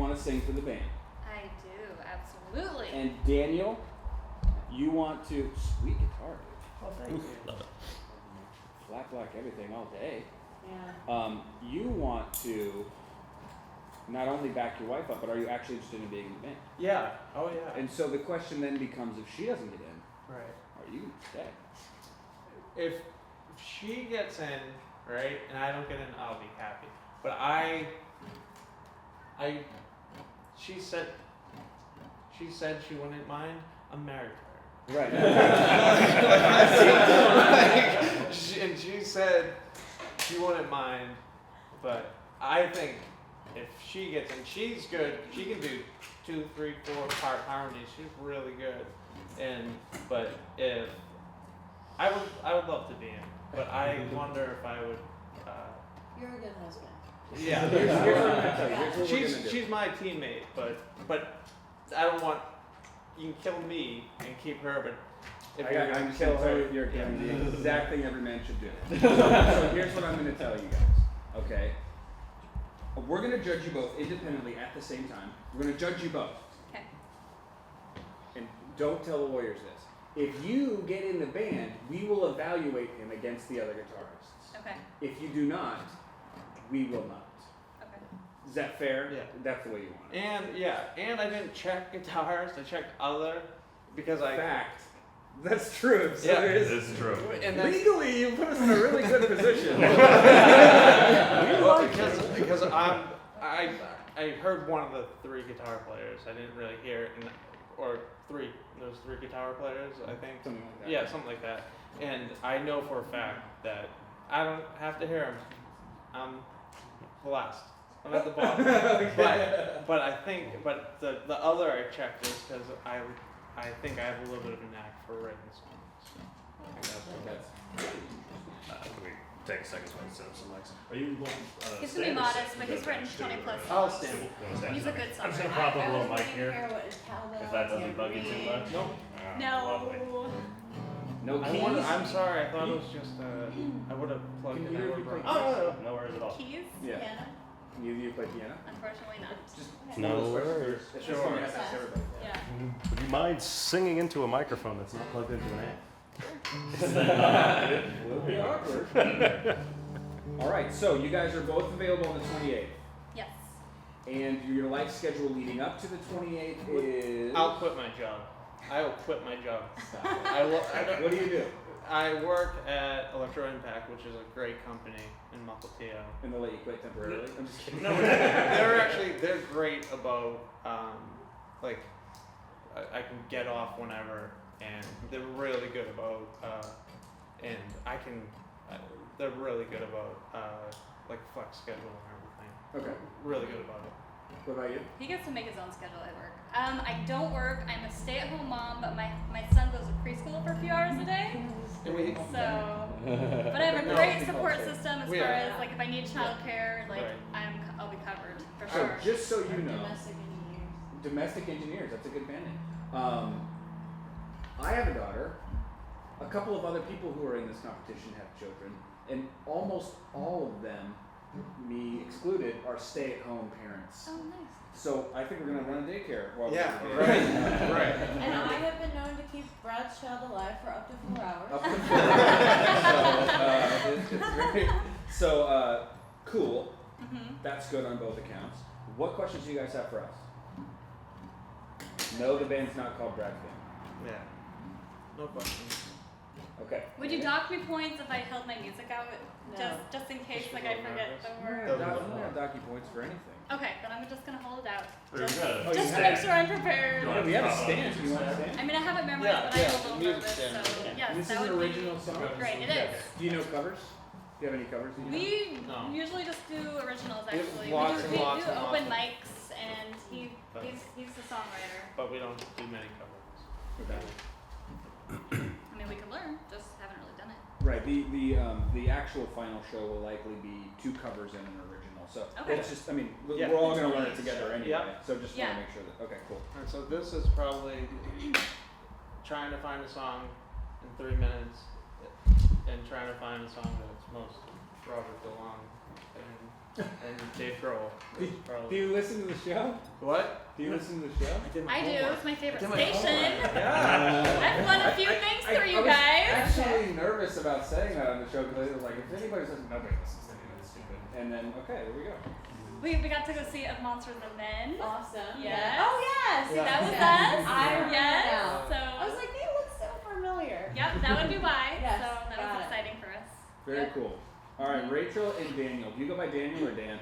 want to sing for the band. I do, absolutely. And Daniel, you want to... Sweet guitar, dude. Oh, thank you. Love it. Flat black everything all day. Yeah. You want to not only back your wife up, but are you actually interested in being in the band? Yeah. Oh, yeah. And so the question then becomes, if she doesn't get in, Right. are you going to stay? If she gets in, right, and I don't get in, I'll be happy. But she said she wouldn't mind. I'm married to her. Right. And she said she wouldn't mind, but I think if she gets in, she's good. She can do 2, 3, 4 part harmonies. She's really good. But if I would love to be in, but I wonder if I would. You're a good husband. Yeah. Here's what I'm going to tell you. Here's what we're going to do. She's my teammate, but I don't want. You can kill me and keep her, but if you're I'm gonna just kill going to tell her, you you're doing the exact thing every man should do. So here's what I'm going to tell you guys, okay? We're going to judge you both independently at the same time. We're going to judge you both. Okay. And don't tell the Warriors this. If you get in the band, we will evaluate him against the other guitarists. Okay. If you do not, we will not. Okay. Is that fair? Yeah. That's the way you want it. and I didn't check guitars. I checked other because I. Fact. That's true. So Yeah. there is. It's true. And then, Legally, you put us in a really good position. well, because I heard one of the 3 guitar players. I didn't really hear it, or 3. There was 3 guitar players, I think. Something like that. Yeah, something like that. And I know for a fact that I don't have to hear him. I'm the last. I'm at the bottom. But I think, the other I checked is because I think I have a little bit of a knack for writing songs. So I think that's Can we take a second to set up some mics? Are you going? He's gonna be modest, but he's written 20 plus I'll songs. stand. He's a good I'm just songwriter. gonna prop up a I little was mic waiting to here. hear what Calvin If that doesn't was bug you too reading. much. Nope. Lovely. No. No keys. I'm sorry. I thought it was just. I would have plugged Can it you in. hear if you play Oh, No worries at all. Keys? Yeah. Piano? You play piano? Unfortunately not. Just No one of those questions. worries. It's Sure. just one you have to ask everybody. Yeah. Would you mind singing into a microphone that's not plugged into an amp? Will be awkward. All right, so you guys are both available on the 28th, Yes. and your life schedule leading up to the 28th is. I'll quit my job. I will quit my job. Stop it. What What do you do? I work at Electro Impact, which is a great company in Mukilteo. And they'll let you quit temporarily? I'm just kidding. No, they're great about like I can get off whenever, and they're really good about they're really good about like flex schedule and everything. Okay. Really good about it. What about you? He gets to make his own schedule at work. I don't work. I'm a stay-at-home mom, but my son goes to preschool for a few hours a day. And we, So, but I have a great support system as far Yeah. as like if I need childcare, like Right. I'll be covered for So sure. just so Or you know, domestic engineers. domestic engineers, that's a good band name. I have a daughter. A couple of other people who are in this competition have children, and almost all of them, me excluded, are stay-at-home parents. Oh, nice. So I think we're gonna run a daycare while yeah, we're right, here. right. And I have been known to keep Brad's child alive for up to 4 hours. Up to 4. So cool. Mhm. That's good on both accounts. What questions do you guys have for us? No, the band's not called Brad Band. Yeah. No questions. Okay. Would you dock me points if I held my music out, No. just in case Just like for I the forget nervous. the We word? don't have docky points for anything. Okay, then I'm just gonna hold it out. Very Just, good. Oh, you just to have make sure I'm prepared. You Yeah, want we have a to stand. music Do you want a stand? stand? I mean, I have it memorized, Yeah, but yeah, I'm a little music nervous, stand. so yes, This that is an would original be song? great. It Yeah. is. Do you know covers? Do you have any covers that you know? We No. usually just do originals. We have Actually, lots we and do lots and open lots of- mics, and he's the songwriter. But we don't do many covers. Okay. I mean, we could learn, just haven't really done it. Right. The actual final show will likely be 2 covers and an original. So Okay. it's just, I mean, Yeah. we're all gonna learn it together anyway. Yeah. So just Yeah. wanna make sure that. Okay, cool. And so this is probably trying to find a song in 3 minutes and trying to find a song that's most Robert DeLong. And And Dave Grohl. Do you listen to the show? What? Do you listen to the show? I do. It's my favorite I did my station. Yeah. I've won a few things I through you was guys. actually nervous about saying that on the show because I was like, if anybody says nobody listens to me, that's stupid. And then, okay, there we go. We got to go see Of Monsters and Men. Awesome. Yes. Oh yes. Yeah. That was Yes. us. I remember Yes. now. So I was like, they look so familiar. yep, that would be why. Yes, So that got was it. exciting for us. Very Yep. cool. All right, Rachel and Daniel. Do you go by Daniel or Dan?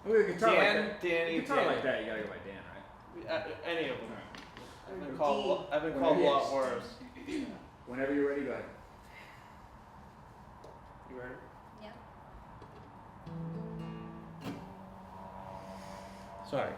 With a guitar Dan, like that. Danny, Guitar Danny. like that, you gotta go by Dan, right? Any of them. All right. I've been called a lot worse. Whenever you're ready, go ahead. You ready? Yeah. Sorry.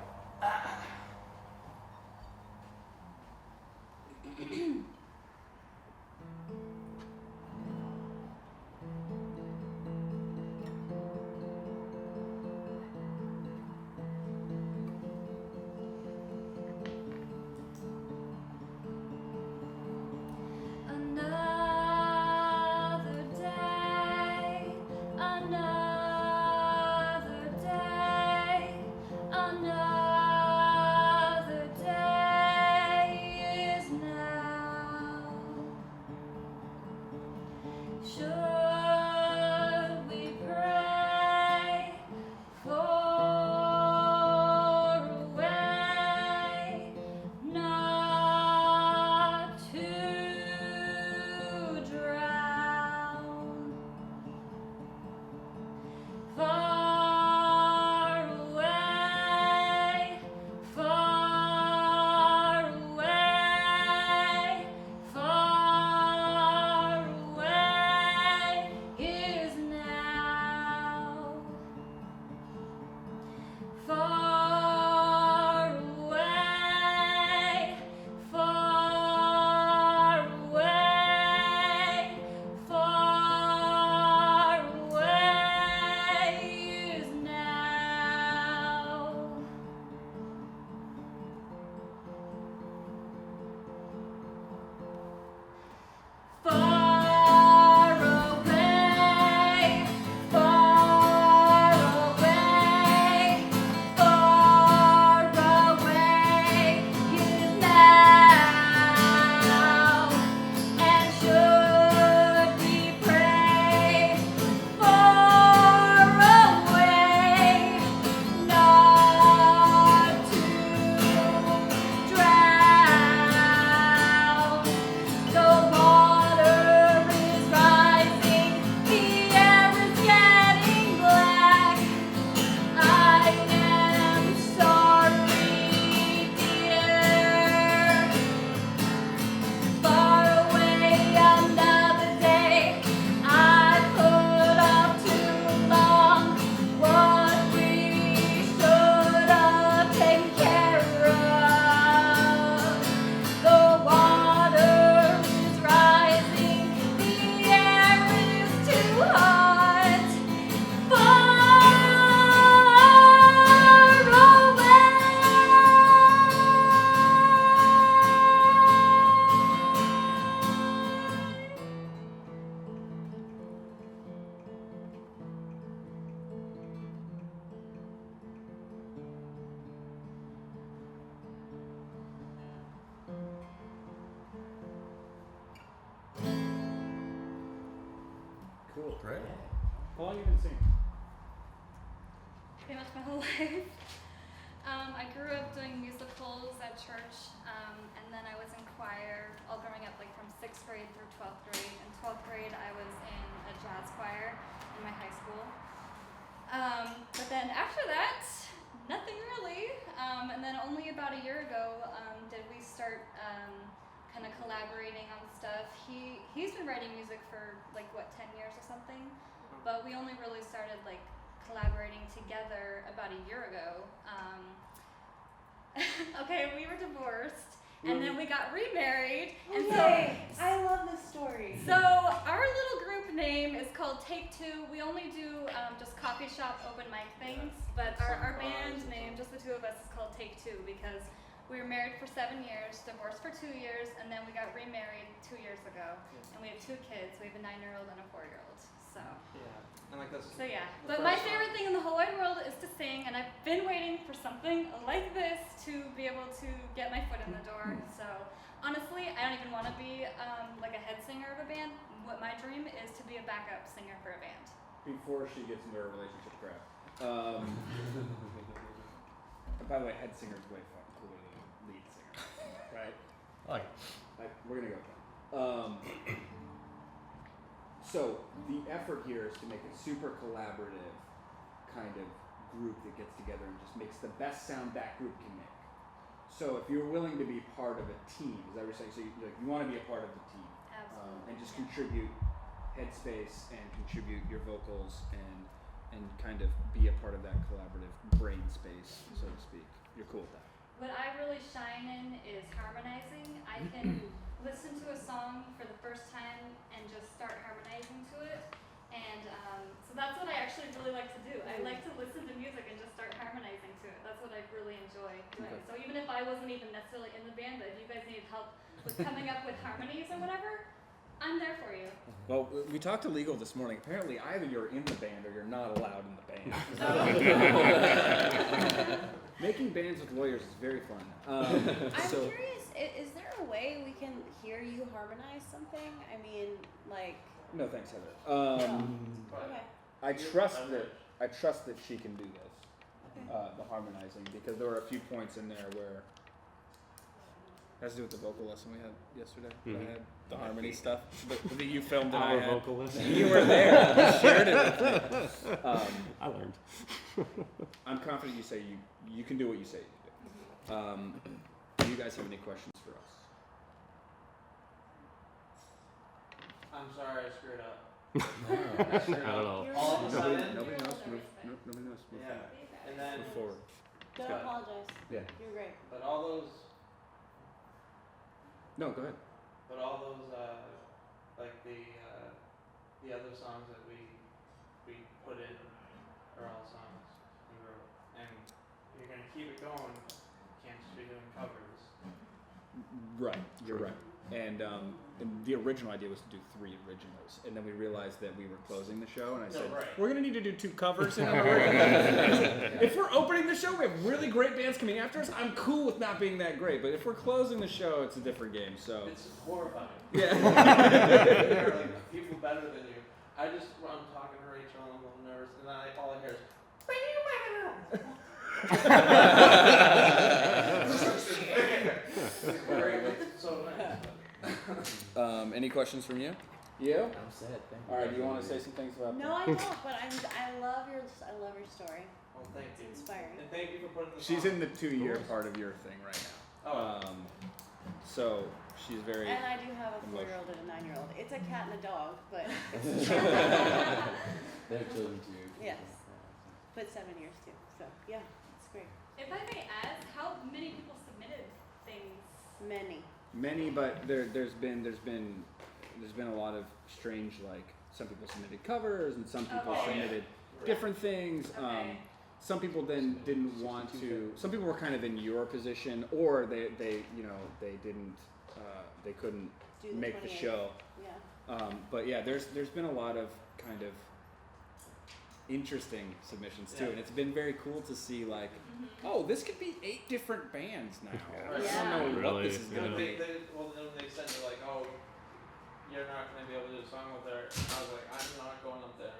Another day, another day, another day is now. Should we pray for a way not to drown? Far away, far away, far away is now. Far away, far away, far away is now. Far away, far away, far away is now. And should we pray far away, not to drown? The water is rising, the air is getting black. I am sorry, dear. Far away, another day. I put off too long what we should have taken care of. The water is rising, the air is too hot. Cool. Great. How long have you been singing? Pretty much my whole life. I grew up doing musicals at church, and then I was in choir all growing up, like from 6th grade through 12th grade. In 12th grade, I was in a jazz choir in my high school. But then after that, nothing really. And then only about a year ago did we start kind of collaborating on stuff. He's been writing music for like 10 years or something, but we only really started like collaborating together about a year ago. Okay, we were divorced, and then we got remarried, and Yay. I love this story. so our little group name is called Take Two. We only do just coffee shop open mic things, but our band name, just the two of us, is called Take Two because We were married for 7 years, divorced for 2 years, and then we got remarried 2 years ago. And we have 2 kids. We have a 9-year-old and a 4-year-old. So. Yeah. And like this. So yeah. The But my first favorite thing in the whole wide world is to sing, and I've been waiting for something like this to be able to get my foot in the door. So honestly, I don't even want to be like a head singer of a band. What my dream is to be a backup singer for a band. Before she gets into her relationship crap. By the way, head singer's way fucking cooler than lead singer, right? Like, We're gonna go with that. So the effort here is to make a super collaborative kind of group that gets together and just makes the best sound that group can make. So if you're willing to be part of a team, is that what you're saying? So you want to be a part of the team, Absolutely. and just contribute headspace and contribute your vocals and kind of be a part of that collaborative brain space, so to speak. You're cool with that? What I really shine in is harmonizing. I can listen to a song for the first time and just start harmonizing to it. And so that's what I actually really like to do. I like to listen to music and just start harmonizing to it. That's what I really enjoy doing. Okay. So even if I wasn't even necessarily in the band, but if you guys needed help with coming up with harmonies or whatever, I'm there for you. Well, we talked to legal this morning. Apparently, either you're in the band or you're not allowed in the band. Making bands with lawyers is very fun. I'm So, curious, is there a way we can hear you harmonize something? I mean, like, no thanks, Heather. okay. I trust that she can do this, Okay. the harmonizing, because there were a few points in there where it has to do with the vocal lesson we had yesterday. Mhm. I had the harmony stuff that you filmed and I our had. vocalist. You were there. You shared it with me. I learned. I'm confident you say you can do what you say you do. Do you guys have any questions for us? I'm sorry, I screwed up. I don't know. All of a sudden. Nobody knows. Move Yeah. forward. And then, Move forward. Don't Got it. apologize. Yeah. You're great. but all those, No, go ahead. like the other songs that we put in are all songs we wrote. And you're gonna keep it going. You can't just be doing covers. Right, you're right. And the original idea was to do 3 originals, and then we realized that we were closing the show, and I said, right. we're gonna need to do 2 covers and an original. If we're opening the show, we have really great bands coming after us. I'm cool with not being that great, but if we're closing the show, it's a different game. So It's horrifying. yeah. There are like people better than you. I'm talking to Rachel and I'm a little nervous, and then all I hear is. It's so nice. Any questions from you? You? I'm sad. Thank you. All right. Do you want to say some things about? No, I don't. But I love your story. Well, thank It's you. inspiring. And thank you for putting this She's on. in the 2-year part of your thing right now. Oh. So she's very. And I do have a Emotional. 4-year-old and a 9-year-old. It's a cat and a dog, but They're children too. yes, but 7 years too. So yeah, it's great. If I may ask, how many people submitted things? Many, but there's been a lot of strange, like some people submitted covers and some people Okay. submitted different things. Okay. Some people then didn't want to. Some people were kind of in your position, or they didn't they couldn't Do the make the 28th. show. Yeah. But yeah, there's been a lot of kind of interesting submissions too, Yeah. and it's been very cool to see like, oh, this could be 8 different bands now. Yeah. I don't Yeah. know what Really, this is Then gonna be. then they said they're like, oh, you're not gonna be able to do a song with her. And I was like, I'm not going up there.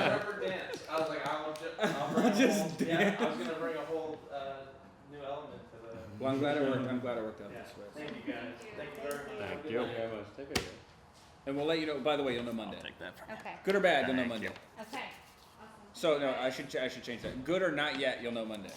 Never dance. I was like, I'll bring a whole, yeah, I was gonna bring a whole new element to the. Well, I'm glad it worked. I'm glad it worked out Yeah. this way. Thank you guys. Thank you. Thank you very much. Thank Have a good you. night. Thank you very much. Take care. And we'll let you know. By the way, you'll know Monday. I'll take that from Okay. Good or bad, you'll know Thank Monday. you. Okay. Awesome. So no, I should change that. Good or not yet, you'll know Monday.